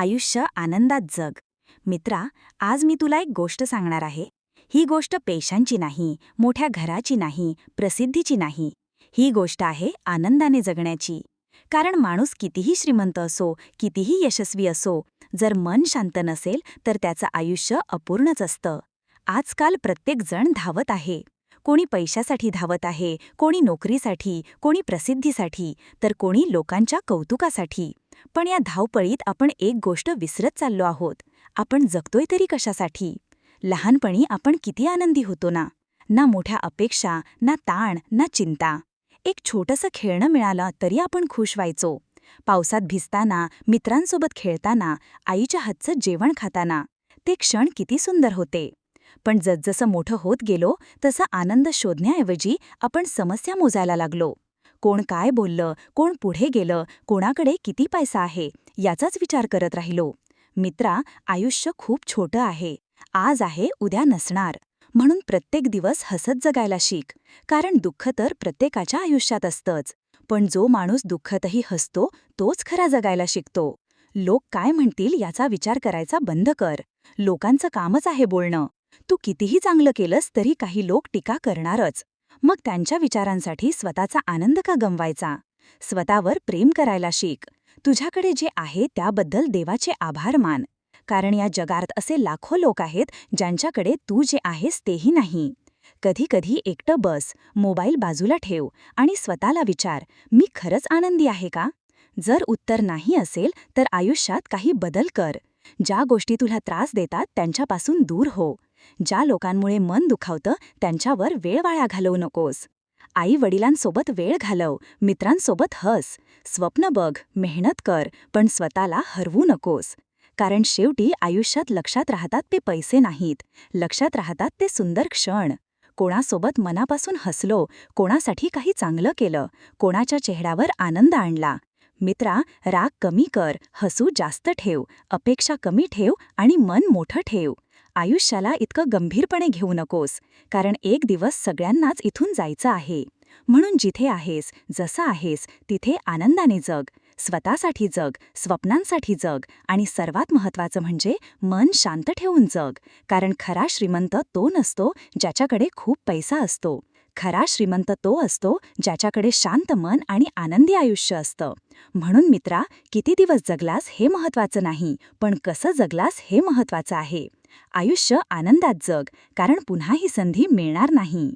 आयुष्य आनंदात जग. मित्रा, आज मी तुला एक गोष्ट सांगणार आहे. ही गोष्ट पैशांची नाही, मोठ्या घराची नाही, प्रसिद्धीची नाही. ही गोष्ट आहे आनंदाने जगण्याची. कारण माणूस कितीही श्रीमंत असो, कितीही यशस्वी असो, जर मन शांत नसेल तर त्याचं आयुष्य अपूर्णच असतं. आजकाल प्रत्येक जण धावत आहे. कोणी पैशासाठी धावत आहे, कोणी नोकरीसाठी, कोणी प्रसिद्धीसाठी, तर कोणी लोकांच्या कौतुकासाठी. पण या धावपळीत आपण एक गोष्ट विसरत चाललो आहोत. आपण जगतोय तरी कशासाठी? लहानपणी आपण किती आनंदी होतो ना. ना मोठ्या अपेक्षा, ना ताण, ना चिंता. एक छोटंसं खेळणं मिळालं तरी आपण खुश व्हायचो. पावसात भिजताना, मित्रांसोबत खेळताना, आईच्या हातचं जेवण खाताना. ते क्षण किती सुंदर होते. पण जसजसं मोठं होत गेलो तसा आनंद शोधण्याऐवजी आपण समस्या मोजायला लागलो. कोण काय बोललं, कोण पुढे गेलं, कोणाकडे किती पैसा आहे, याचाच विचार करत राहिलो. मित्रा, आयुष्य खूप छोटं आहे. आज आहे, उद्या नसणार. म्हणून प्रत्येक दिवस हसत जगायला शिक. कारण दुःख तर प्रत्येकाच्या आयुष्यात असतंच. पण जो माणूस दुःखतही हसतो, तोच खरा जगायला शिकतो. लोक काय म्हणतील याचा विचार करायचा बंद कर. लोकांचं कामच आहे बोलणं. तू कितीही चांगलं केलंस तरी काही लोक टीका करणारच. मग त्यांच्या विचारांसाठी स्वतःचा आनंद का गमवायचा? स्वतःवर प्रेम करायला शिक. तुझ्याकडे जे आहे त्याबद्दल देवाचे आभार मान. कारण या जगात असे लाखो लोक आहेत ज्यांच्याकडे तू जे आहेस तेही नाही. कधी कधी एकटं बस, मोबाईल बाजूला ठेव आणि स्वतःला विचार, मी खरंच आनंदी आहे का? जर उत्तर नाही असेल तर आयुष्यात काही बदल कर. ज्या गोष्टी तुला त्रास देतात त्यांच्यापासून दूर हो. ज्या लोकांमुळे मन दुखावतं त्यांच्यावर वेळ वाया घालवू नकोस. आई-वडिलांसोबत वेळ घालव, मित्रांसोबत हस. स्वप्न बघ, मेहनत कर, पण स्वतःला हरवू नकोस. कारण शेवटी आयुष्यात लक्षात राहतात ते पैसे नाहीत, लक्षात राहतात ते सुंदर क्षण. कोणासोबत मनापासून हसलो, कोणासाठी काही चांगलं केलं, कोणाच्या चेहऱ्यावर आनंद आणला. मित्रा, राग कमी कर, हसू जास्त ठेव, अपेक्षा कमी ठेव आणि मन मोठं ठेव. आयुष्याला इतकं गंभीरपणे घेऊ नकोस, कारण एक दिवस सगळ्यांनाच इथून जायचं आहे. म्हणून जिथे आहेस, जसं आहेस, तिथे आनंदाने जग. स्वतःसाठी जग, स्वप्नांसाठी जग आणि सर्वात महत्त्वाचं म्हणजे मन शांत ठेवून जग. कारण खरा श्रीमंत तो नसतो ज्याच्याकडे खूप पैसा असतो. खरा श्रीमंत तो असतो ज्याच्याकडे शांत मन आणि आनंदी आयुष्य असतं. म्हणून मित्रा, किती दिवस जगलास हे महत्त्वाचं नाही, पण कसं जगलास हे महत्त्वाचं आहे. आयुष्य आनंदात जग, कारण पुन्हा ही संधी मिळणार नाही.